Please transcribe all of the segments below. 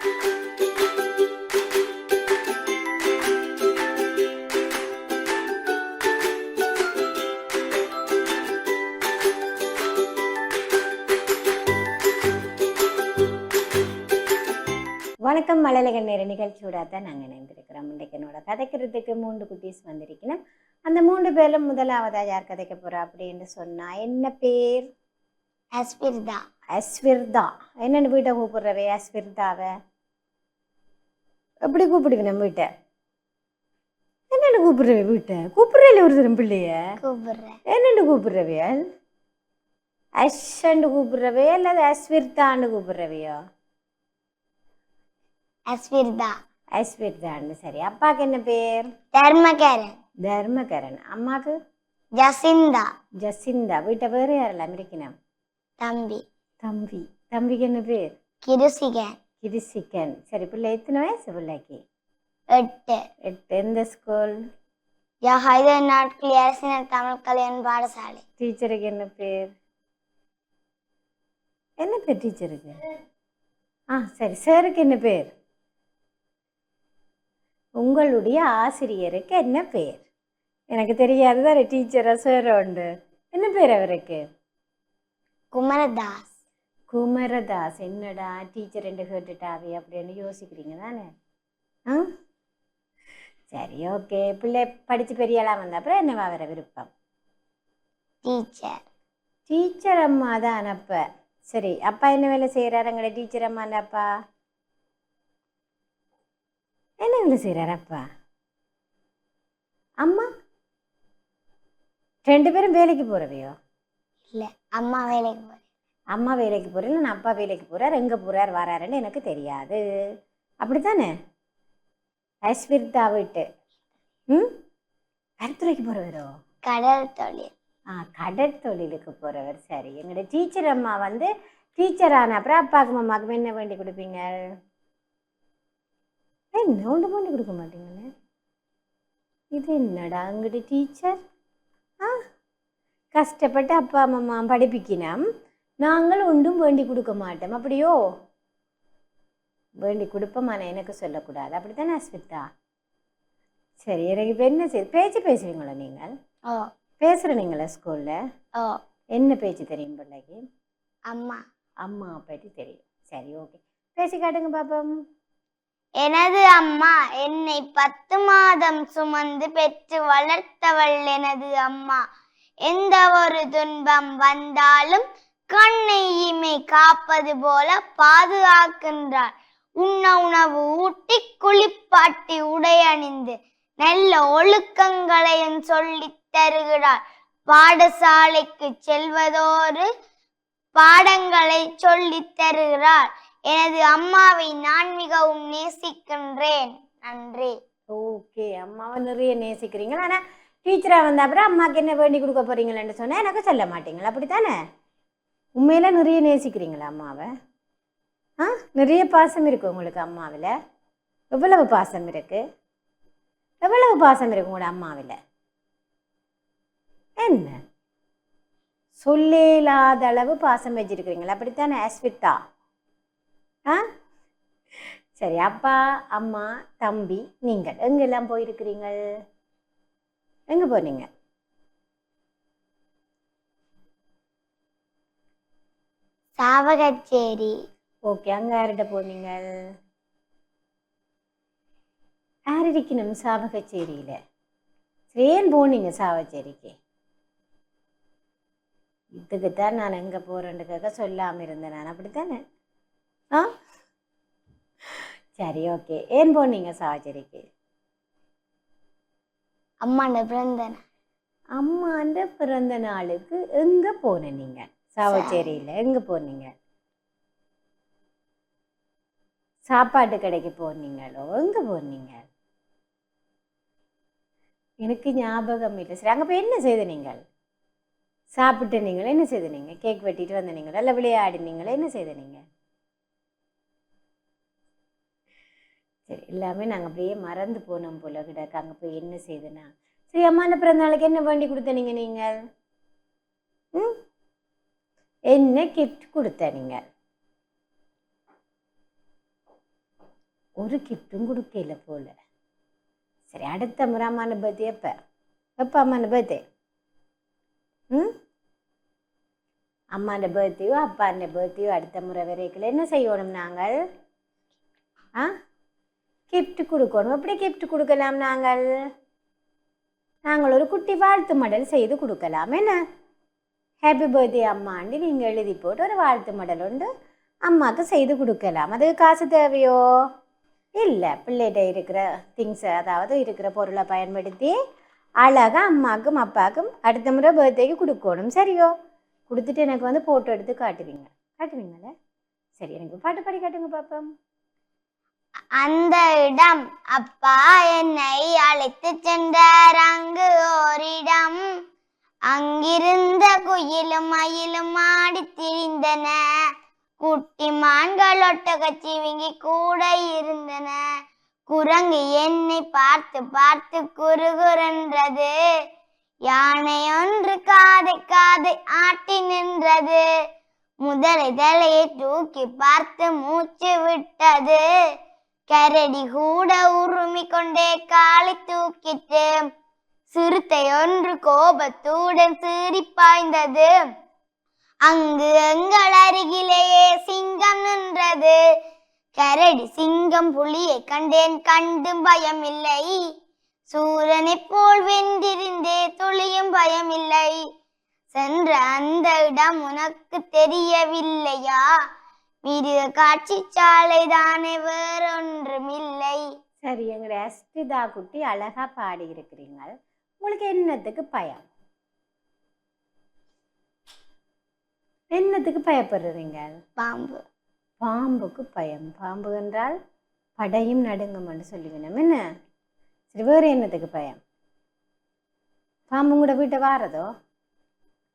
வணக்கம். மழலைகள் நேர நிகழ்ச்சியோட தான் நாங்கள் இணைந்திருக்கிறோம். இன்றைக்கு என்னோட கதைக்கிறதுக்கு 3 குட்டீஸ் வந்திருக்கணும். அந்த 3 பேரும் முதலாவதா யார் கதைக்க போறா அப்படின்னு சொன்னா, என்ன பேர்? அஸ்விர்தா. அஸ்விர்தா. என்னென்னு வீட்டை கூப்பிடுறவே? அஸ்விர்தாவை எப்படி கூப்பிடுங்க? நம்ம வீட்டை என்னென்னு கூப்பிடுறவே? வீட்டை கூப்பிடுறே ஒரு தரம் பிள்ளைய கூப்பிடுறேன். என்னென்னு கூப்பிடுறவையா? அஷ்ன்னு கூப்பிடுறவே அல்லது அஸ்விர்தான்னு கூப்பிடுறவையோ? அஸ்விர்தா. அஸ்விர்தான்னு. சரி. அப்பாவுக்கு என்ன பேர்? தர்மகரன். தர்மகரன். அம்மாவுக்கு? ஜசிந்தா. ஜசிந்தா. வீட்டை வேறு யாரெல்லாம் இருக்கணும்? தம்பி. தம்பி. தம்பிக்கு என்ன பேர்? கிருசிகன். கிருசிகன். சரி. பிள்ளை எத்தனை வயசு பிள்ளைக்கு? 8. 8. எந்த ஸ்கூல்? ஹைதர் நாட்கள் அரசினர் தமிழ் கல்யாண பாடசாலை. டீச்சருக்கு என்ன பேர்? என்ன பேர் டீச்சருக்கு? சரி. சாருக்கு என்ன பேர்? உங்களுடைய ஆசிரியருக்கு என்ன பேர்? எனக்கு தெரியாதுதான். டீச்சரா சார் உண்டு. என்ன பேர் அவருக்கு? குமரதாஸ். குமரதாஸ். என்னடா டீச்சர் என்று கேட்டுட்டாவே அப்படின்னு யோசிக்கிறீங்க தானே? சரி. ஓகே. பிள்ளை படித்து பெரியாளாக வந்த அப்புறம் என்னவா வர விருப்பம்? டீச்சர். டீச்சர் அம்மா தான். அப்போ சரி. அப்பா என்ன வேலை செய்கிறாரு? எங்களை டீச்சர் அம்மா அப்பா என்ன வேலை செய்கிறார்? அப்பா அம்மா 2 பேரும் வேலைக்கு போகிறவையோ? இல்லை, அம்மா வேலைக்கு போகிறேன். அம்மா வேலைக்கு போகிறேன். நான் அப்பா வேலைக்கு போகிறார். எங்கே போகிறார் வராருன்னு எனக்கு தெரியாது. அப்படித்தானே? அஸ்விர்தா வீட்டு கருத்துறைக்கு போகிறவரோ? கடல் தொழில். கடற்தொழிலுக்கு போகிறவர். சரி. எங்களோட டீச்சர் அம்மா வந்து டீச்சர் ஆன அப்புறம் அப்பாவுக்கும் அம்மாவுக்கும் என்ன வேண்டி கொடுப்பீங்க? என்ன ஒன்று வேண்டி கொடுக்க மாட்டீங்களே? இது என்னடா எங்கள்கிட்ட டீச்சர் கஷ்டப்பட்டு அப்பா அம்மா படிப்பிக்கணும், நாங்கள் ஒன்றும் வேண்டி கொடுக்க மாட்டோம். அப்படியோ? வேண்டி கொடுப்போம்மா, எனக்கு சொல்லக்கூடாது. அப்படித்தானே அஸ்விதா? சரி. எனக்கு இப்போ என்ன பேச்சு பேசுவீங்களா நீங்கள்? பேசுகிறீங்களா ஸ்கூலில்? என்ன பேச்சு தெரியும் பிள்ளைக்கு? அம்மா. அம்மா பற்றி தெரியும். சரி. ஓகே. பேசி காட்டுங்க பாப்போம். எனது அம்மா என்னை 10 மாதம் சுமந்து பெற்று வளர்த்தவள் எனது அம்மா. எந்த ஒரு துன்பம் வந்தாலும் கண்ணை இமை காப்பது போல பாதுகாக்கின்றாள். உண்ண உணவு ஊட்டி குளிப்பாட்டி உடை அணிந்து நல்ல ஒழுக்கங்களையும் சொல்லி தருகிறாள். பாடசாலைக்கு செல்வதோடு பாடங்களை சொல்லி தருகிறாள். எனது அம்மாவை நான் மிகவும் நேசிக்கின்றேன். நன்றி. ஓகே. அம்மாவை நிறைய நேசிக்கிறீங்களா? ஆனால் டீச்சராக வந்த அப்புறம் அம்மாவுக்கு என்ன வேண்டி கொடுக்க போறீங்களேன்னு சொன்னால் எனக்கு சொல்ல மாட்டீங்களா? அப்படித்தானே? உண்மையில நிறைய நேசிக்கிறீங்களா அம்மாவை? நிறைய பாசம் இருக்கு உங்களுக்கு அம்மாவில். எவ்வளவு பாசம் இருக்கு? எவ்வளவு பாசம் இருக்கு உங்களோட அம்மாவில்? என்ன சொல்லேலாத அளவு பாசம் வச்சிருக்கிறீங்களா? அப்படித்தானே அஸ்விதா? சரி. அப்பா அம்மா தம்பி நீங்கள் எங்கெல்லாம் போயிருக்கிறீங்க? எங்கே போனீங்க? சாவகச்சேரி. ஓகே. அங்கே யார்கிட்ட போனீங்க? யார் இருக்கணும் சாவகச்சேரியில்? ஏன் போனீங்க சாவகச்சேரிக்கு? இதுக்குத்தான் நான் எங்கே போகிறேன்னுக்காக சொல்லாமல் இருந்தேன் நான். அப்படித்தானே? சரி. ஓகே. ஏன் போனீங்க சாவச்சேரிக்கு? அம்மாண்ட பிறந்த நாள். அம்மாண்ட பிறந்த நாளுக்கு எங்கே போன நீங்கள்? சாவச்சேரியில் எங்கே போனீங்க? சாப்பாட்டு கடைக்கு போனீங்களோ? எங்கே போனீங்க? எனக்கு ஞாபகம் இல்லை. சரி. அங்கே போய் என்ன செய்த நீங்கள்? சாப்பிட்டு நீங்களே என்ன செய்த நீங்கள்? கேக் வெட்டிட்டு வந்த நீங்களா இல்லை விளையாடினீங்களா? என்ன செய்த நீங்கள்? சரி. எல்லாமே நாங்கள் அப்படியே மறந்து போனோம் போல கிடக்கு. அங்கே போய் என்ன செய்தனா? சரி. அம்மாண்ட பிறந்த நாளைக்கு என்ன வேண்டி கொடுத்த நீங்கள்? என்ன கிஃப்ட் கொடுத்த நீங்கள்? ஒரு கிஃப்ட்டும் கொடுக்கல போல. சரி, அடுத்த முறை அம்மான பர்த்டே எப்போ அம்மான பர்த்டே? அம்மாண்ட பர்த்டேயோ அப்பாண்ட பர்த்டேயோ அடுத்த முறை வரைக்கும் என்ன செய்யணும் நாங்கள்? கிஃப்ட் கொடுக்கணும். எப்படி கிஃப்ட் கொடுக்கலாம்? நாங்கள் ஒரு குட்டி வாழ்த்து மடல் செய்து கொடுக்கலாம். என்ன, ஹாப்பி பர்த்டே அம்மாண்டு நீங்கள் எழுதி போட்டு ஒரு வாழ்த்து மடல் உண்டு அம்மாவுக்கு செய்து கொடுக்கலாம். அதுக்கு காசு தேவையோ? இல்லை, பிள்ளைகிட்ட இருக்கிற திங்ஸை, அதாவது இருக்கிற பொருளை பயன்படுத்தி அழகாக அம்மாவுக்கும் அப்பாவுக்கும் அடுத்த முறை பர்த்டேக்கு கொடுக்கணும். சரியோ? கொடுத்துட்டு எனக்கு ஃபோட்டோ எடுத்து காட்டுவீங்களே? சரி, எனக்கு பாட்டு பாடி காட்டுங்க பாப்போம். அந்த இடம் அப்பா என்னை அழைத்து சென்றார், அங்கு ஓரிடம். அங்கிருந்த குயிலும் மயிலும் ஆடி திரிந்தன, குட்டி மான்கள் ஒட்டகச்சிவிங்கி கூட இருந்தன. குரங்கு என்னை பார்த்து பார்த்து குறுகுறென்றது, யானை ஒன்று காதை ஆட்டி நின்றது. முதலை தலையை தூக்கி பார்த்து மூச்சு விட்டது, கரடி கூட உருமி கொண்டே காலை தூக்கிட்டு. சிறுத்தை ஒன்று கோபத்துடன் சீறி பாய்ந்தது, அங்கு எங்கள் அருகிலேயே சிங்கம் நின்றது. கரடி சிங்கம் புலியை கண்டேன், கண்டும் பயமில்லை. சூரனை போல் வென்றிருந்தே துளியும் பயமில்லை. சென்ற அந்த இடம் உனக்கு தெரியவில்லையா? மிருக காட்சி சாலை தானே, வேறொன்றுமில்லை. சரி, எங்களுடைய அஸ்விதா குட்டி அழகா பாடி இருக்கிறீங்க. உங்களுக்கு என்னத்துக்கு பயம்? என்னத்துக்கு பயப்படுறீங்க? பாம்பு. பாம்புக்கு பயம். பாம்பு என்றால் படையும் நடுங்கும்னு சொல்லுவேன். என்ன? சரி, வேறு என்னத்துக்கு பயம்? பாம்பு கூட வீட்டை வாரதோ?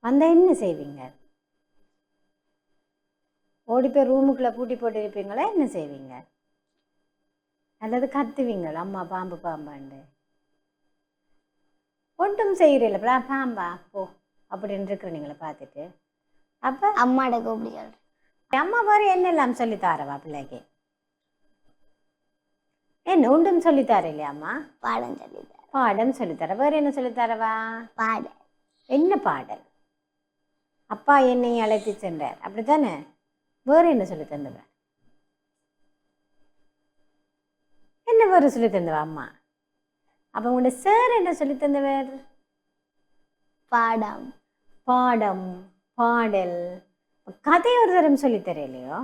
வந்தால் என்ன செய்வீங்க? ஓடி போய் ரூமுக்குள்ளே பூட்டி போட்டு இருப்பீங்களா? என்ன செய்வீங்க? அல்லது கத்துவீங்களா அம்மா பாம்பு பாம்பாண்டு? ஒன்றும் செய்கிறீங்களா? பாம்பா போ அப்படின்னு இருக்கிறீங்களா பார்த்துட்டு? அப்போ அம்மாட கூப்பிடி சொல்றேன். அம்மா பாரு என்னெல்லாம் சொல்லித்தாரவா பிள்ளைக்கு? என்ன ஒன்றும் சொல்லித்தார இல்லையா அம்மா? பாடம் சொல்லித்தார. பாடம் சொல்லித்தர. வேறு என்ன சொல்லித்தாரவா? பாடல். என்ன பாடல்? அப்பா என்னை அழைத்து சென்றார், அப்படித்தானே? வேறு என்ன சொல்லி தந்தவ? என்ன வேறு சொல்லி தந்தவா அம்மா? அப்போ உங்களோட சார் என்ன சொல்லி தந்தவர்? பாடம். பாடம், பாடல், கதை ஒரு தரம் சொல்லித்தர இல்லையோ?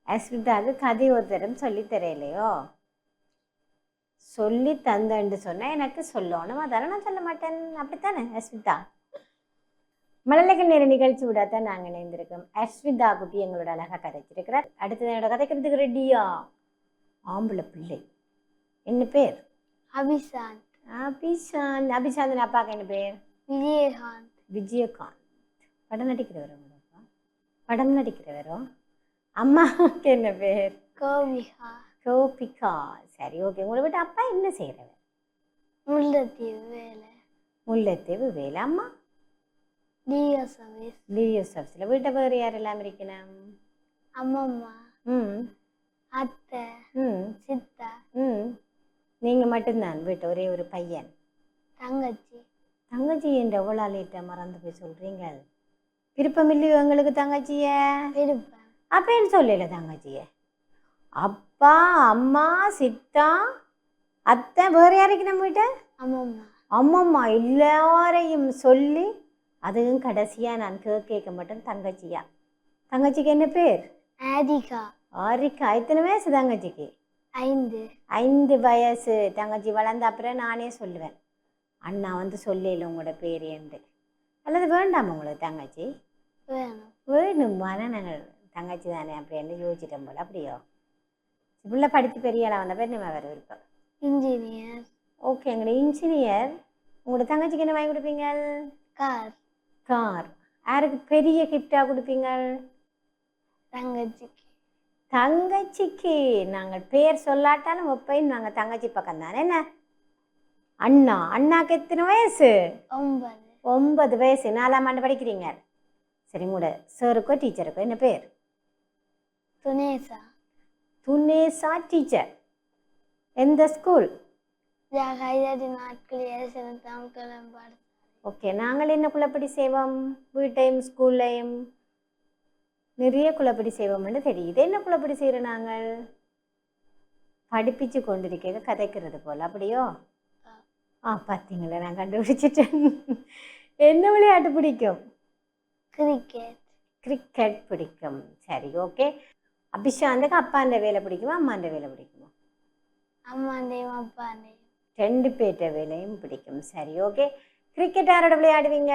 அஸ்விதாவுக்கு கதை ஒரு தரம் சொல்லித்தர இல்லையோ? சொல்லி தந்தேன்னு சொன்னால் எனக்கு சொல்லணும், அதெல்லாம் நான் சொல்ல மாட்டேன், அப்படித்தானே அஸ்விதா? மழலைகள் நேர நிகழ்ச்சி விடாதான் நாங்கள் இணைந்திருக்கோம். அஸ்விதா குட்டி எங்களோட அழகாக கதைச்சிருக்கிறார். அடுத்தது என்னோட கதைக்கிறதுக்கு ரெடியா? ஆம்பளை பிள்ளை. என்ன பேர்? அபிசாந்த். அபிசாந்த். அபிசாந்த் அப்பாவுக்கு என்ன பேர்? விஜயகாந்த். விஜயகாந்த். படம் நடிக்கிறவரோ? படம் நடிக்கிறவரோ? அம்மாவுக்கு என்ன பேர்? கோபிகா. கோபிகா. சரி, ஓகே. உங்களை விட்டு அப்பா என்ன செய்கிறவர்? முல்லைத்தீவு வேலை. முல்லைத்தீவு வேலை. அம்மா டிஓ சர்வீஸ். டிஓ சர்வீஸில். வீட்டை வேறு யாரெல்லாம் இருக்கணும்? அம்மம்மா, ம், அத்தை, ம், சித்தா. ம். நீங்கள் மட்டும்தான் வீட்டு? ஒரே ஒரு பையன்? தங்கச்சி. தங்கச்சி என்ற எவ்வளோ லேட்டாக மறந்து போய் சொல்கிறீங்க? விருப்பம் இல்லையோ எங்களுக்கு தங்கச்சிய? விருப்பம். அப்பேன்னு சொல்லல தங்கச்சிய. அப்பா, அம்மா, சித்தா, அத்தை, வேறு யாரைக்கு நம்ம வீட்டை? அம்மம்மா. அம்மம்மா எல்லாரையும் சொல்லி அதுவும் கடைசியாக நான் கேட்க மாட்டேன் தங்கச்சியா. தங்கச்சிக்கு என்ன பேர்? ஆதிகா. ஆரிக்கா. எத்தனை வயசு தங்கச்சிக்கு? 5. 5 வயசு. தங்கச்சி வளர்ந்த அப்புறம் நானே சொல்லுவேன், அண்ணா சொல்லல உங்களோட பேர் என்று. அல்லது வேண்டாம் உங்களுக்கு தங்கச்சி? வேணும். வேணுமானா நாங்கள் தங்கச்சி தானே அப்படின்னு யோசிச்சிட்டோம் போல. அப்படியோ? பிள்ளை படித்து பெரிய ஆளாக வந்த பேர் நம்ம வேறு விருப்பம். இன்ஜினியர். ஓகே, எங்களோட இன்ஜினியர். உங்களோட தங்கச்சிக்கு என்ன வாங்கி கொடுப்பீங்க? கார். கார். யாருக்கு பெரிய கிஃப்டாக கொடுப்பீங்க? தங்கச்சிக்கு. தங்கச்சிக்கு. நாங்கள் பேர் சொல்லாட்டாலும் எப்பயும் நாங்கள் தங்கச்சி பக்கம் தானே. என்ன அண்ணா? அண்ணாக்கு எத்தனை வயசு? 9. 9 வயசு. 4ஆம் ஆண்டு படிக்கிறீங்க. சரி, உங்களோட சாருக்கோ டீச்சருக்கோ என்ன பேர்? துனேசா துனேசா டீச்சர் எந்த ஸ்கூல்? ஹைதராபாத் நாட்கள் தமிழ்கலம் பாடசாலை. ஓகே, நாங்கள் என்ன குழப்படி செய்வோம்? வீட்டையும் ஸ்கூல்லையும் நிறைய குழப்படி செய்வோம்னு தெரியுது. என்ன குழப்படி செய்கிறோம் நாங்கள்? படிப்பிச்சு கொண்டிருக்க கதைக்கிறது போல், அப்படியோ? பார்த்தீங்களா, நான் கண்டுபிடிச்சிட்டேன். என்ன விளையாட்டு பிடிக்கும்? கிரிக்கெட். கிரிக்கெட் பிடிக்கும். சரி, ஓகே. அபிஷாந்துக்கு அப்பாண்ட வேலை பிடிக்குமா அம்மாண்ட வேலை பிடிக்குமா? அம்மாண்டையும் அப்பாண்டையும். 2 பேர்ட்ட வேலையும் பிடிக்கும். சரி, ஓகே. கிரிக்கெட் யாரோட விளையாடுவீங்க?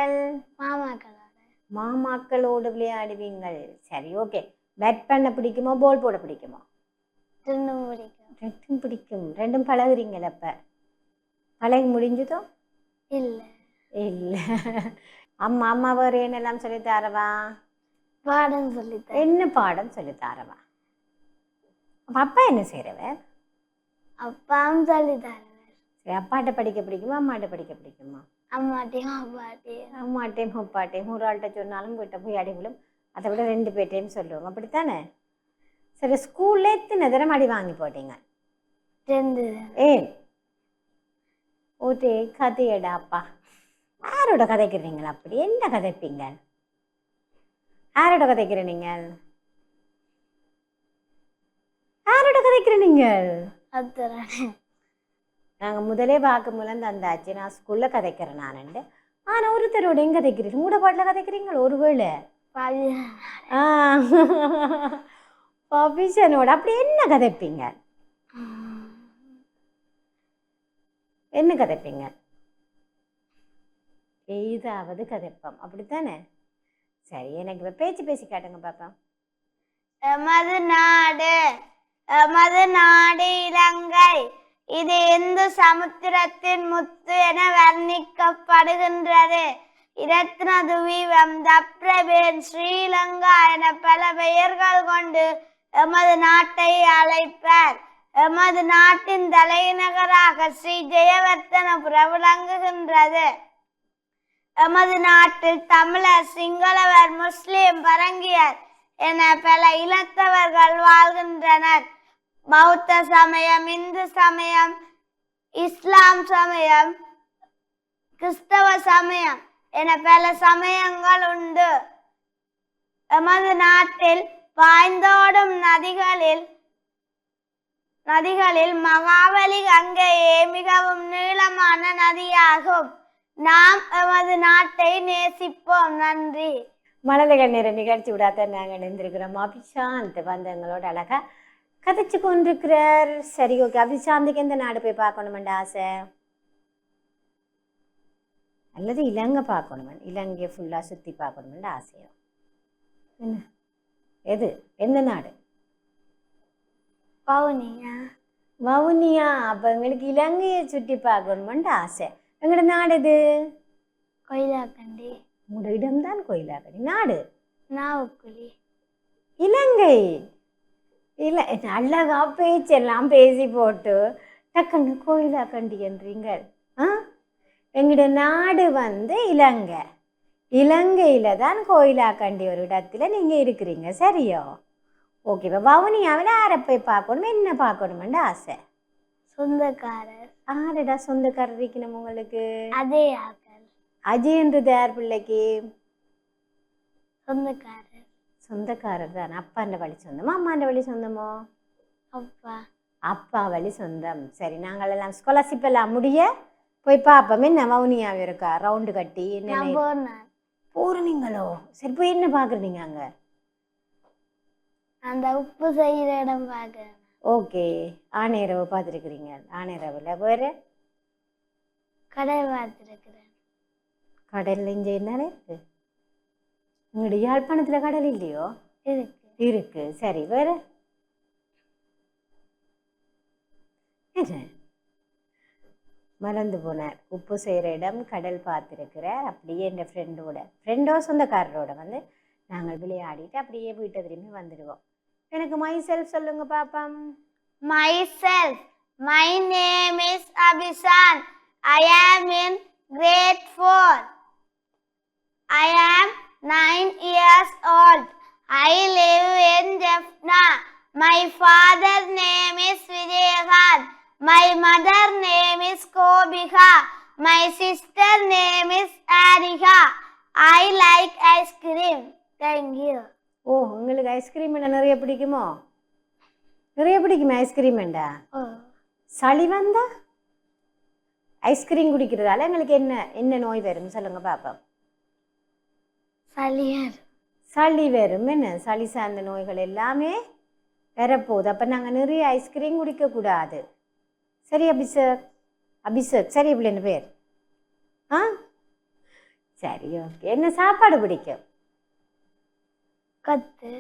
மாமாக்களோட. மாமாக்களோடு விளையாடுவீங்கள். சரி, ஓகே. பேட் பண்ண பிடிக்குமா பால் போட பிடிக்குமா? ரெண்டும் பிடிக்கும். ரெண்டும் பிடிக்கும். ரெண்டும் பழகுறீங்கள? அப்போ பழகி முடிஞ்சதோ? இல்லை. இல்லை. அம்மா வேறு என்னெல்லாம் சொல்லித்தாரவா? பாடம் சொல்லித்தர. என்ன பாடம் சொல்லித்தாரவா? அப்பா என்ன செய்கிறவர்? அப்பாவும் சொல்லித்தரவர். சரி, அப்பாட்ட படிக்க பிடிக்குமா அம்மாட்ட படிக்க பிடிக்குமா? அம்மாட்டையும் அப்பாட்டையும். அம்மாட்டையும் அப்பாட்டையும் ஒரு ஆள்கிட்ட சொன்னாலும் வீட்டை போய் அடிவிடும். அதை விட 2 பேர்ட்டையும் சொல்லுவோம், அப்படித்தானே? சரி, ஸ்கூல்ல எத்தனை தரம் அடி வாங்கி போட்டீங்க? 2. ஏன்? ஒரே கதையடாப்பா. யாரோட கதைக்கிறீங்களா? அப்படி என்ன கதைப்பீங்க? யாரோட கதைக்கிற நீங்கள்? யாரோட கதைக்கிற நீங்கள்? நாங்கள் முதலே வாக்கு மூலம் தந்தாச்சு. நான் ஸ்கூல்ல கதைக்கிறேன் நானண்டு. ஆனால் ஒருத்தரோட எங்க கதைக்கிறீங்க? மூட பாட்டில் கதைக்கிறீங்களா? ஒருவேளை பபிஷனோட அப்படி என்ன கதைப்பீங்க? என்ன கதைப்பீங்க? ஏதாவது கதைப்போம், அப்படித்தானே? சரி, எனக்கு இப்போ பேச்சு பேசி காட்டுங்க பாப்பா. எமது நாடு இலங்கை. இது இந்து சமுத்திரத்தின் முத்து என வர்ணிக்கப்படுகின்றது. இரத்ன துவீபம், தப்ரபேன், ஸ்ரீலங்கா என பல பெயர்கள் கொண்டு எமது நாட்டை அழைப்பர். எமது நாட்டின் தலைநகராக ஸ்ரீ ஜெயவர்த்தனபுரம் விளங்குகின்றது. எமது நாட்டில் தமிழர், சிங்களவர், முஸ்லிம், பரங்கியர் என பல இனத்தவர்கள் வாழ்கின்றனர். பௌத்த சமயம், இந்து சமயம், இஸ்லாம் சமயம், கிறிஸ்தவ சமயம் என பல சமயங்கள் உண்டு. எமது நாட்டில் பாய்ந்தோடும் நதிகளில் மகாவலி கங்கையே மிகவும் நீளமான நதியாகும். நாம் எமது நாட்டை நேசிப்போம். நன்றி. மழலைகள் நேர நிகழ்ச்சி விடாத நாங்கள் நினைந்திருக்கிறோம். அபிஷாந்த் வந்து எங்களோட அழகா கதைச்சு கொண்டிருக்கிறார். சரி, ஓகே. அபிஷாந்துக்கு எந்த நாடு போய் பார்க்கணுமென்ற ஆசை? அல்லது இலங்கை பார்க்கணுமென், இலங்கையை ஃபுல்லாக சுற்றி பார்க்கணுமென்ற ஆசையோ? என்ன எது? எந்த நாடு? வவுனியா. அப்போ எங்களுக்கு இலங்கையை சுற்றி பார்க்கணுமென்ற ஆசை. எங்களோட நாடு எது? கோயிலாக்கண்டி. உங்களோட இடம்தான் கோயிலாக்கண்டி. நாடு நாவுக்குழி. இலங்கை. இல்லை, அழகா பேச்செல்லாம் பேசி போட்டு டக்குன்னு கோயிலாக்கண்டி என்றீங்க. எங்களோட நாடு வந்து இலங்கை. இலங்கையில் தான் கோயிலாக்கண்டி ஒரு இடத்துல நீங்கள் இருக்கிறீங்க. சரியோ? ஓகே. இப்போ வவுனியாவில் யாரை போய் பார்க்கணும், என்ன பார்க்கணுமெண்டு ஆசை? சொந்தக்காரர். ஆருடா சொந்தக்காரர் இருக்கணும் உங்களுக்கு? அதே ஆக்கள். அஜயன்றது யார் பிள்ளைக்கு? சொந்தக்காரர். சொந்தக்காரர் தான். அப்பாண்ட வழி சொந்தமா அம்மாண்ட வழி சொந்தமோ? அப்பா. அப்பா வழி சொந்தம். சரி, நாங்கள் எல்லாம் ஸ்காலர்ஷிப் எல்லாம் முடிய போய் பார்ப்போம். என்ன வவுனியாவும் இருக்கா ரவுண்டு கட்டி? என்ன போறீங்களோ? சரி, போய் என்ன பார்க்குறீங்க அங்கே? அந்த உப்பு செய்கிற இடம் பார்க்குறேன். ஓகே. ஆணையரவு பார்த்துருக்குறீங்க? ஆணையரவில் வேறு கடல் பார்த்துருக்குறேன். கடலில் இங்கே என்ன இருக்கு? உங்களுடைய யாழ்ப்பாணத்தில் கடல் இல்லையோ? இருக்கு. சரி, வேறு என்ன மறந்து போனார்? உப்பு செய்கிற இடம், கடல் பார்த்துருக்கிறார். அப்படியே என் ஃப்ரெண்டோ சொந்தக்காரரோட வந்து நாங்கள் விளையாடிட்டு அப்படியே வீட்டை திரும்பி வந்துடுவோம். எனக்கு மை செல்ஃப் சொல்லுங்க பாப்பம். My self. My name is Abishan. I am in grade 4. I am 9 years old. I live in Jaffna. My father's name is Vijayakant. My mother's name is Kobika. My sister's name is Arika. I like ice cream. Thank you. ஓ உங்களுக்கு ice cream நிறைய பிடிக்குமோ? நிறைய பிடிக்குமே ஐஸ்கிரீம்ண்டா? சளி வந்தா ice cream குடிக்கிறதால எங்களுக்கு என்ன என்ன நோய் வரும் சொல்லுங்க பாப்போம். சளி வரும். என்ன சளி சார்ந்த நோய்கள் எல்லாமே வரப்போகுது. அப்போ நாங்கள் நிறைய ஐஸ்கிரீம் குடிக்கக்கூடாது. சரி அபிஷேக்? அபிஷேக் சரி இப்படின்னு பேர். ஆ சரி ஓகே. என்ன சாப்பாடு பிடிக்கும்? கொத்து.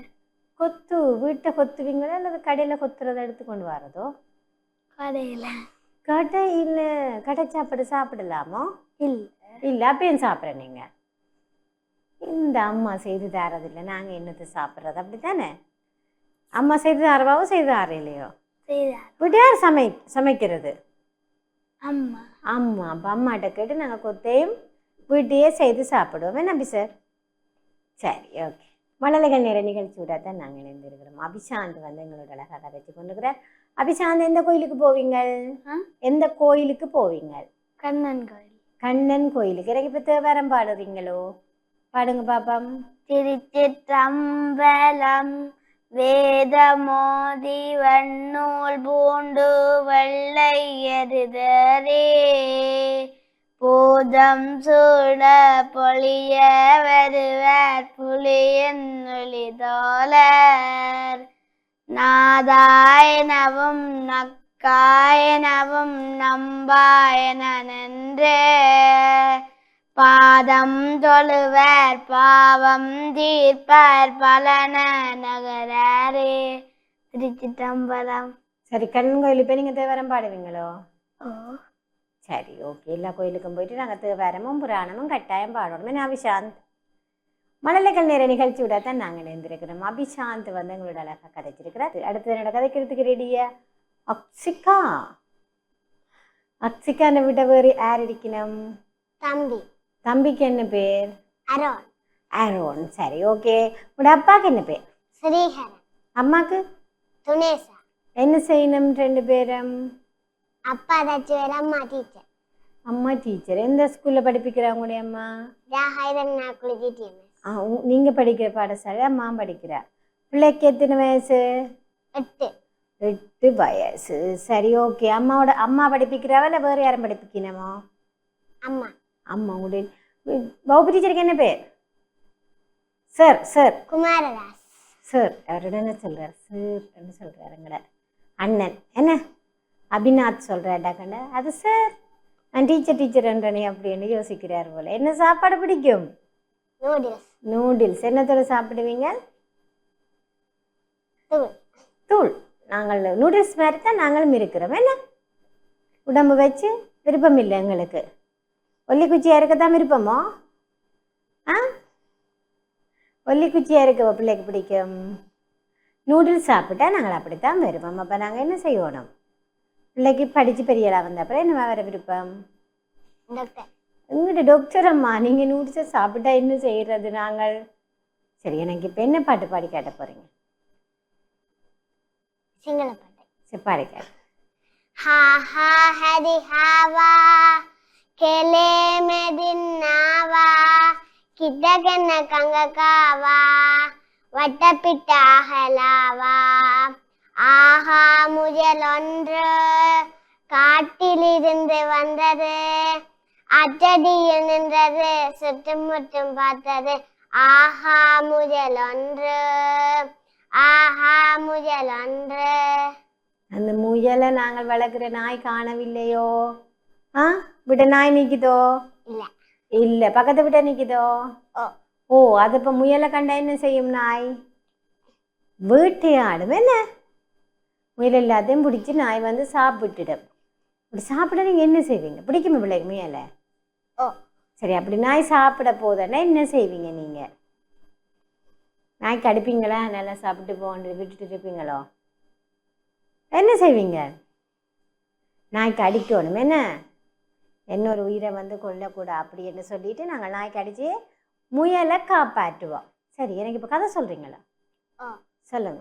கொத்து வீட்டை கொத்துவீங்களா அல்லது கடையில் கொத்துறதை எடுத்து கொண்டு வரதோ? கடையில். கடையில் கடை சாப்பாடு சாப்பிடலாமோ? இல்லை அப்போ ஏன் சாப்பிட்றேன் நீங்கள்? இந்த அம்மா செய்து தரதில்லை, நாங்கள் என்னத்தை சாப்பிட்றது? அப்படி தானே? அம்மா செய்து தரவாவோ செய்து தர இல்லையோ? வீட்டு யார் சமைக்கிறது? அம்மா. அம்மா. அப்போ அம்மாட்ட கேட்டு நாங்கள் கொத்தையும் வீட்டையே செய்து சாப்பிடுவோம். என்ன அபிஷேக்? சரி ஓகே. மழலைகள் நேர நிகழ்ச்சியோட தான் நாங்கள் இணைந்திருக்கிறோம். அபிஷாந்த் வந்து எங்களோட அழகாக கதைச்சு கொண்டுக்கிறேன். அபிஷாந்த் எந்த கோயிலுக்கு போவீங்க? எந்த கோயிலுக்கு போவீங்க? கண்ணன் கோயில். கண்ணன் கோயிலுக்கு. எனக்கு இப்போ தேவாரம் பாடுறீங்களோ? பாடுங்க பாப்பம். திருச்சிற்றம்பலம் வேதமோதி வண்ணூல் பூண்டு வெள்ளை எருதரே பூதம் சூட பொழிய வருவர் புலியின் ஒளிதோலர் நாதாயனவும் நக்காயனவும் நம்பாயனன்றே பாதம் தொழுவர் பாவம் தீர்ப்பர் பலன நகரே. திருச்சிற்றம்பலம். சரி கண்ணன் கோயில் இப்போ நீங்கள் தேவாரம் பாடுவீங்களோ? சரி ஓகே. எல்லா கோயிலுக்கும் போயிட்டு நாங்கள் தேவாரமும் புராணமும் கட்டாயம் பாடணும். என்ன அபிஷாந்த்? மழலைகள் நேர நிகழ்ச்சியோட தான் நாங்கள் இணைந்திருக்கிறோம். அபிஷாந்த் வந்து எங்களோட அழகாக கதைச்சிருக்கிறார். அடுத்தது என்னோட கதைக்கிறதுக்கு ரெடியா? அக்ஷிகா. அக்ஷிகான்னு விட வேறு யார் இருக்கணும்? தம்பி. தம்பிக்கு என்ன பேர்? அரோன். அரோன். சரி ஓகே. உங்களோட அப்பாவுக்கு என்ன பேர்? ஸ்ரீஹரன். அம்மாக்கு? துணேசா. என்ன செய்யணும் ரெண்டு பேரும்? அப்பா ஏதாச்சும் வேலை, அம்மா டீச்சர். அம்மா டீச்சர். எந்த ஸ்கூலில் படிப்பிக்கிறாங்க உங்களுடைய அம்மா? நீங்கள் படிக்கிற பாடசாலை அம்மா படிக்கிறா. பிள்ளைக்கு எத்தனை வயசு? 8. 8 வயசு. சரி ஓகே. அம்மா படிப்பிக்கிறாவா இல்லை வேறு யாரும் படிப்பிக்கணுமோ? அம்மா. அம்மா. உங்களுடைய வகுப்பு டீச்சருக்கு என்ன பேர்? சார். சார் குமாரதாஸ். சார் அவரோட என்ன சொல்கிறார்? சார் என்ன சொல்கிறாருங்கட அண்ணன் என்ன அபிநாத் சொல்கிறாடா கண்ட அது சார் நான் டீச்சர்ன்றனே அப்படின்னு யோசிக்கிறார் போல. என்ன சாப்பாடு பிடிக்கும்? நூடுல்ஸ். என்னத்தோட சாப்பிடுவீங்க? தூள். நாங்கள் நூடுல்ஸ் மாதிரி தான் நாங்களும் இருக்கிறோம். என்ன உடம்பு வச்சு விருப்பம் இல்லை எங்களுக்கு. ஒல்லிக்குச்சியாக இருக்கத்தான் விருப்பமோ? ஒல்லிக்குச்சியாக இருக்க பிள்ளைக்கு பிடிக்கும். நூடுல்ஸ் சாப்பிட்டா நாங்கள் அப்படித்தான் விருப்பம். அப்போ நாங்கள் என்ன செய்யணும்? பிள்ளைக்கு படித்து பெரியலா வந்த அப்புறம் என்ன வேற விருப்பம்? டாக்டர். எங்கிட்ட டாக்டர் அம்மா. நீங்கள் நூடுல்ஸை சாப்பிட்டா என்ன செய்கிறது நாங்கள்? சரி எனக்கு இப்போ என்ன பாட்டு பாடி காட்ட போகிறீங்க? சிங்கள பாட்டு. சரி பாடி காட்டு. ஹா ஹா ஹரி ஹாவா கேலே மெதின்னாவா கிட்டகன கங்ககாவா வட்டப்பிட்டாகலாவா ஆஹா முயல் ஒன்று காட்டிலிருந்து வந்தது அச்சடியில் நின்றது சுற்றும் முற்றும் பார்த்தது ஆஹா முயல் ஒன்று ஆஹா முயல் ஒன்று. அந்த முயலை நாங்கள் வளர்க்குற நாய் காணவில்லையோ? விட நாய் நிற்குதோ? இல்லை. இல்லை. பக்கத்து விட்ட நிற்குதோ? ஓ அது இப்போ முயலை கண்டா என்ன செய்யும்? நாய் வேட்டையாடும். என்ன முயல் எல்லாத்தையும் பிடிச்சி நாய் வந்து சாப்பிட்டுடும். அப்படி சாப்பிட நீங்கள் என்ன செய்வீங்க? பிடிக்குமா பிள்ளைக்கு முயலை? சரி அப்படி நாய் சாப்பிட போதன்னா என்ன செய்வீங்க நீங்கள்? நாய்க்கு அடிப்பீங்களா? நல்லா சாப்பிட்டு போன்னு விட்டுட்டு இருப்பீங்களோ? என்ன செய்வீங்க? நாய்க்கு அடிக்கணும். என்ன ஒரு உயிரை வந்து கொல்லக்கூடா அப்படின்னு சொல்லிட்டு நாங்கள் நாய்க்கு அடித்து முயலை காப்பாற்றுவோம். சரி எனக்கு இப்போ கதை சொல்கிறீங்களா? சொல்லுங்க.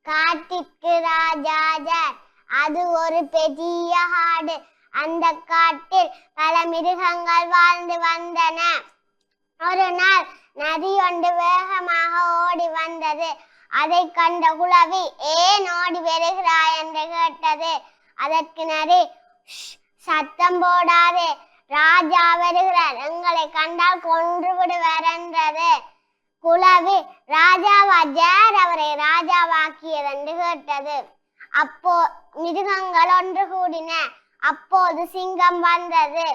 காட்டிற்கு ராஜாஜர் அது ஒரு பெரிய காடு. அந்த காட்டில் பல மிருகங்கள் வாழ்ந்து வந்தன. ஒரு நாள் நரி ஒன்று வேகமாக ஓடி வந்தது. அதை கண்ட குளவி ஏன் ஓடி வருகிறாய் என்று கேட்டது. அதற்கு நரி, சத்தம் போடாதே, ராஜா வருகிறார், எங்களை கண்டால் கொன்று விடுவார் என்றது. குளவி, ராஜாவா, யார் அவரை ராஜாவாக்கியது என்று கேட்டது. அப்போ மிருகங்கள் ஒன்று கூடின. அப்போது சிங்கம் வந்தது.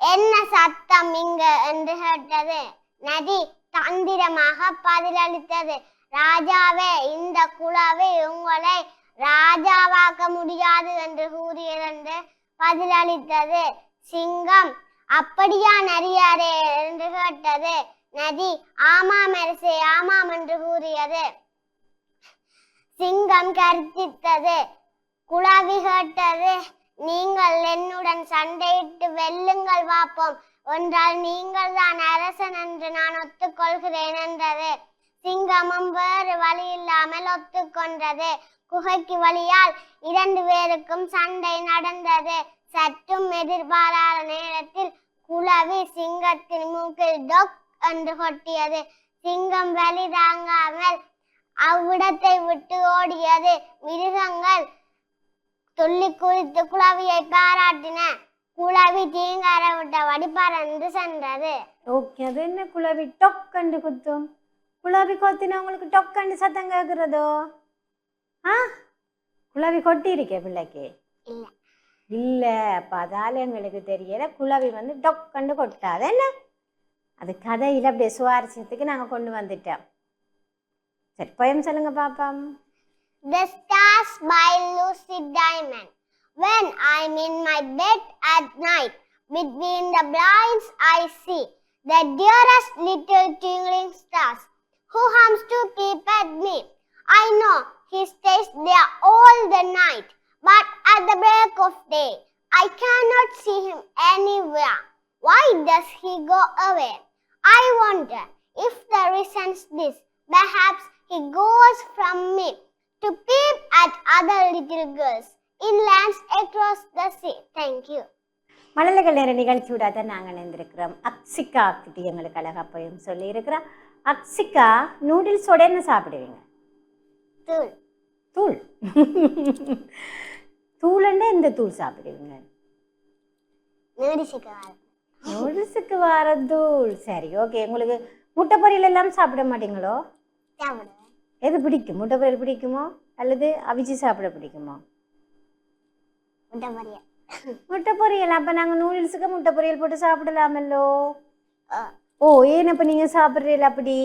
என்ன சத்தம் இங்கு என்று கேட்டது. நரி தந்திரமாக பதிலளித்தது. ராஜாவே, இந்த குளவி உங்களை ராஜாவாக்க முடியாது என்று கூறியது என்று பதிலளித்தது. சிங்கம், அப்படியா நரியாரே என்று கேட்டது. நரி, ஆமாம் அரசே, ஆமாம் என்று கூறியது. சிங்கம் கர்ஜித்தது. குளவி கேட்டது, நீங்கள் என்னுடன் சண்டையிட்டு வெல்லுங்கள் பார்ப்போம், என்றால் நீங்கள் தான் அரசன் என்று நான் ஒத்துக்கொள்கிறேன் என்றது. சிங்கமும் வேறு வழி இல்லாமல் ஒத்துக்கொண்டது. குகைக்கு வழியால் 2 பேருக்கும் சண்டை நடந்தது. சற்றும் எதிர்பாராத நேரத்தில் குளவி சிங்கத்தின் மூக்கில் டொக் என்று கொட்டியது. சிங்கம் வலி தாங்காமல் அவ்விடத்தை விட்டு ஓடியது. மிருகங்கள் துள்ளி குதித்து குளவியை பாராட்டின. குளவி தீங்கார விட்டபடி பறந்து சென்றது. ஓகே, அது என்ன குளவி டொக்கண்டு குத்தும்? குளவி கொத்தினா உங்களுக்கு டொக்கண்டு சத்தம் கேட்குறதோ? ஆ, குளவி கொட்டி இருக்கே பிள்ளைக்கு? இல்ல இல்லை, அப்போ அதால எங்களுக்கு தெரியல. குளவி வந்து டொக்கண்டு கொட்டாது. என்ன அது கதையில் அப்படியே சுவாரஸ்யத்துக்கு நாங்கள் கொண்டு வந்துட்டோம். சரி, போயம் சொல்லுங்க பாப்போம். The Stars by Lucy Diamond. When I'm in my bed at night, between the blinds I see the dearest little twinkling stars, who hums to peep at me. I know he stays there all the night, but at the break of day, I cannot see him anywhere. Why does he go away? I wonder if the reason's this. Perhaps he goes from me to peep at other little girls in lands across the sea. Thank you. மழலைகள் நேர நிகழ்ச்சியோட தான் நாங்கள் நினைந்திருக்கிறோம். அக்ஷிகா கிட்ட எங்களுக்கு அழகா போயும் சொல்லி இருக்கிறோம். அக்ஷிகா, நூடுல்ஸோட என்ன சாப்பிடுவீங்க? தூள். தூள். தூள்ன்னா எந்த தூள் சாப்பிடுவீங்க? நூடுல்ஸுக்கு வர தூள். சரி, ஓகே. உங்களுக்கு முட்டை பொரியல் எல்லாம் சாப்பிட மாட்டீங்களோ? எது பிடிக்கும்? முட்டை பொரியல் பிடிக்குமோ அல்லது அவிச்சு சாப்பிட பிடிக்குமோ? முட்டை பொரியல். அப்போ நாங்கள் நூடுல்ஸுக்கு முட்டை பொரியல் போட்டு சாப்பிடலாமல்லோ? ஓ, ஏன் அப்போ நீங்கள் சாப்பிட்றீங்களா? அப்படி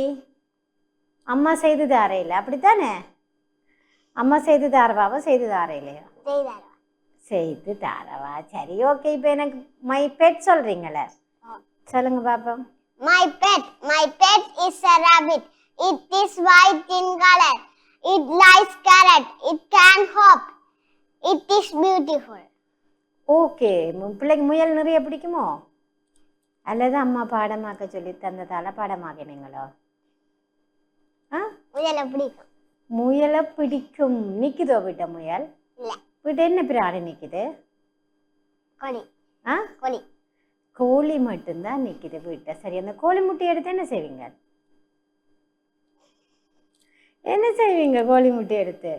அம்மா செய்து தாரையில, அப்படித்தானே? அம்மா செய்து தாரவாவா செய்து தாரையிலையா? செய்து தாரவா. சரி, ஓகே. இப்போ எனக்கு மை பெட் சொல்றீங்களே, சொல்லுங்க பாப்போம். My pet is a rabbit. It is white in color. It likes carrot. It can hop. It is beautiful. Okay. பிள்ளைக்கு முயல் நிறைய பிடிக்குமோ அல்லது அம்மா பாடமாக்க சொல்லி தந்ததால பாடமாக்கினீங்களோ? முயலை பிடிக்கும். முயலை பிடிக்கும். நிக்குதோ வீட்ட முயல்? இல்ல. வீட்டு என்ன பிராணி நிக்குது? கோழி. கோழி. கோழி மட்டும்தான் நிக்குது வீட்டை. சரி, அந்த கோழி முட்டை எடுத்து என்ன செய்வீங்க? என்ன செய்வீங்க கோழி முட்டை எடுத்து?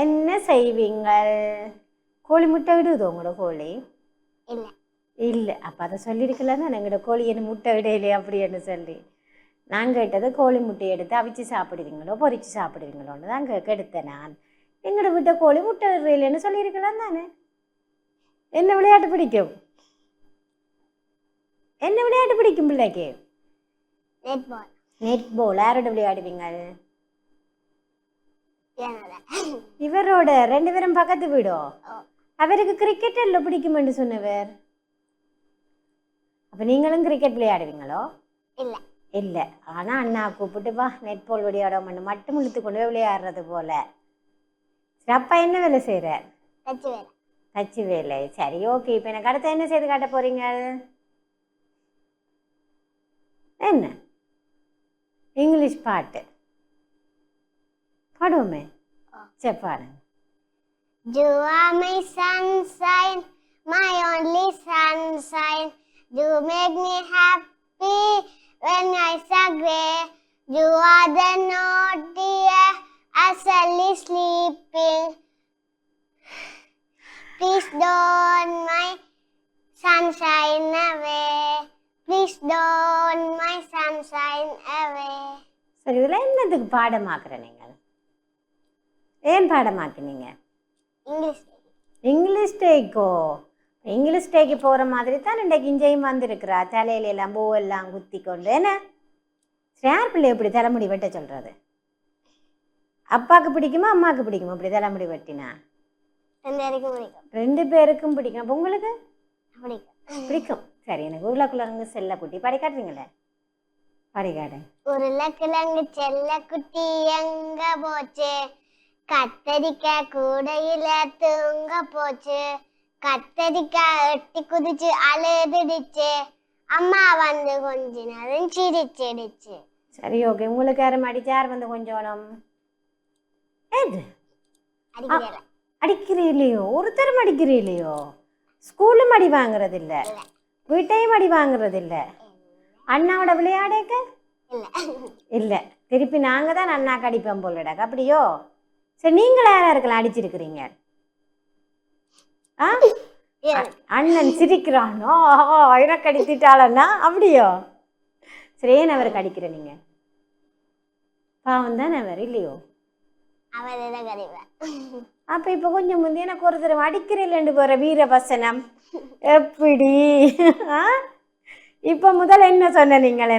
என்ன செய்வீங்க? கோழி முட்டை விடுதோ உங்களோட கோழி? இல்லை. இல்லை. அப்போ அதை சொல்லியிருக்கலாம் தான், எங்களோட கோழி என்ன முட்டை விடையிலே அப்படின்னு சொல்லி. நான் கேட்டது கோழி முட்டையை எடுத்து அவிச்சு சாப்பிடுவீங்களோ பொரிச்சு சாப்பிடுவீங்களோன்னு தான் எடுத்தேன் நான். எங்களோட வீட்டை கோழி முட்டை விடுறீங்களேன்னு சொல்லியிருக்கலாம் தானே. என்ன விளையாட்டு பிடிக்கும்? என்ன விளையாட்டு பிடிக்கும் பிள்ளைக்கு? நெட்பால். நெட்பால். யாரோட விளையாடுவீங்க? இவரோட. 2 பேரும் பக்கத்து வீடோ? அவருக்கு கிரிக்கெட் எல்லாம் பிடிக்குமென்று சொன்னவர். அப்போ நீங்களும் கிரிக்கெட் விளையாடுவீங்களோ? இல்லை. இல்லை. ஆனால் அண்ணா கூப்பிட்டு வா நெட்பால் விளையாடாமன்னு மட்டும் இழுத்து கொண்டு போய் விளையாடுறது போல. அப்பா என்ன வேலை செய்கிறார்? தச்சு வேலை. தச்சு வேலை. சரி, ஓகே. இப்போ எனக்கு அடுத்த என்ன செய்து காட்ட போறீங்க? என்ன இங்கிலீஷ் பாட்டு பாடுவோமே. சரி பாடுங்க. You are my sunshine, my only sunshine. You make me happy when nights are grey. You are the naughty actually sleeping. Please don't my sunshine away. Please don't my sunshine away. சரி, இதில் என்னதுக்கு பாடமாக்குற நீங்கள்? ஏன் பாடமாக்குனீங்க? English. English taco? English டேக்கு போகிற மாதிரி தான் இன்றைக்கு இஞ்சையும் வந்திருக்கிறா. தலையில எல்லாம் பூவெல்லாம் குத்தி கொண்டு. என்ன யார் பிள்ளை எப்படி தலைமுடி வெட்ட சொல்கிறது? அப்பாவுக்கு பிடிக்குமா அம்மாவுக்கு பிடிக்குமா இப்படி தலைமுடி வெட்டினா? ரெண்டு பேருக்கும் பிடிக்கும். அப்போ உங்களுக்கு பிடிக்கும். சரி, எனக்கு உருளைக்கிழங்கு செல்ல குட்டி பாடி காட்டுறீங்களே, பாடி காட்டு. உருளைக்கிழங்கு செல்ல குட்டி எங்க போச்சு, கத்தரிக்காய் கூடையில தூங்க போச்சு, கத்தரிக்காய் எட்டி குதிச்சு அழுதுடுச்சு, அம்மா வந்து கொஞ்ச நேரம் சிரிச்சிடுச்சு. சரி, ஓகே. உங்களுக்கு யாரும் அடிச்சு யார் வந்து கொஞ்சம் அடிக்கிறீலையோ? ஒருத்தரும் அடிக்கிறீலையோ? ஸ்கூலும் அடி வாங்குறது இல்லை, வீட்டையும் அடி வாங்குறது இல்லை. அண்ணாவோட விளையாடேக்க இல்லை, திருப்பி நாங்கள் தான் அண்ணாக்கு அடிப்போம் போலடாக்க. அப்படியோ? சரி, நீங்களா யாரா இருக்கலாம் அடிச்சிருக்கிறீங்க? ஆ, அண்ணன் சிரிக்கிறானோ எனக்கு அடித்திட்டாளன்னா? அப்படியோ? சரி, ஏன் அவருக்கு அடிக்கிற நீங்க? பாவம் தான் அவர் இல்லையோ? அப்ப இப்ப கொஞ்சம் முந்தைய எனக்கு ஒரு தடவை அடிக்கிறேன் போற வீரவசனம் எப்படி? இப்ப முதல்ல என்ன சொன்ன நீங்கள்?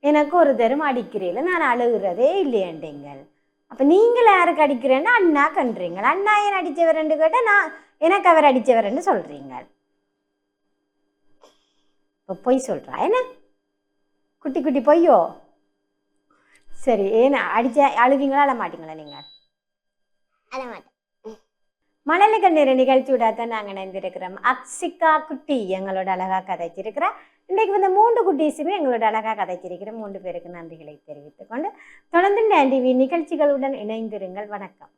எனக்கு ஒரு தரம் அடிக்கிறீங்கள, நான் அழுகிறதே இல்லையண்டீங்கள். அப்ப நீங்கள் யாருக்கு அடிக்கிறேன்னா அண்ணா கன்றீங்க. அண்ணா ஏன் அடிச்சவரன்னு கேட்டா நான் எனக்கு அவர் அடிச்சவரன்னு சொல்றீங்க. இப்போ பொய் சொல்றா என்ன? குட்டி குட்டி பொய்யோ? சரி, ஏன்னா அடிச்ச அழுவீங்களா அழ மாட்டீங்களா நீங்க? மழலை கண்ணீர் நிகழ்ச்சியோட தான் நாங்கள் இணைந்திருக்கிறோம். அக்ஷிகா குட்டி எங்களோட அழகா கதைச்சிருக்கிறோம். இன்றைக்கு வந்து 3 குட்டீஸுமே எங்களோட அழகா கதைச்சிருக்கிறோம். 3 பேருக்கு நன்றிகளை தெரிவித்துக் கொண்டு தொடர்ந்து டிவி நிகழ்ச்சிகளுடன் இணைந்திருங்கள். வணக்கம்.